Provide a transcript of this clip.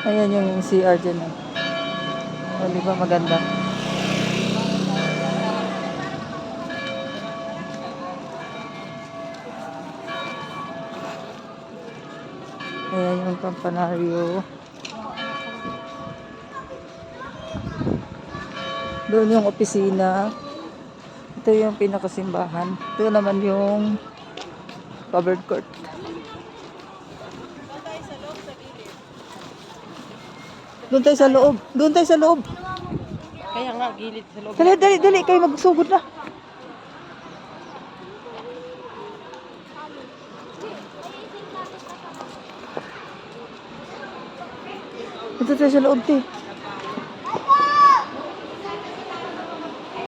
Ayan yung CR dyan. O, di ba maganda? Ayan yung Campanaryo. Doon yung opisina. Ito yung pinakasimbahan. Ito naman yung covered court. Doon tayo sa loob. Doon tayo sa loob. Kaya nga, gilid sa loob. Dali, dali, dali. Kayo magsugod na. Ito tayo sa loob, te.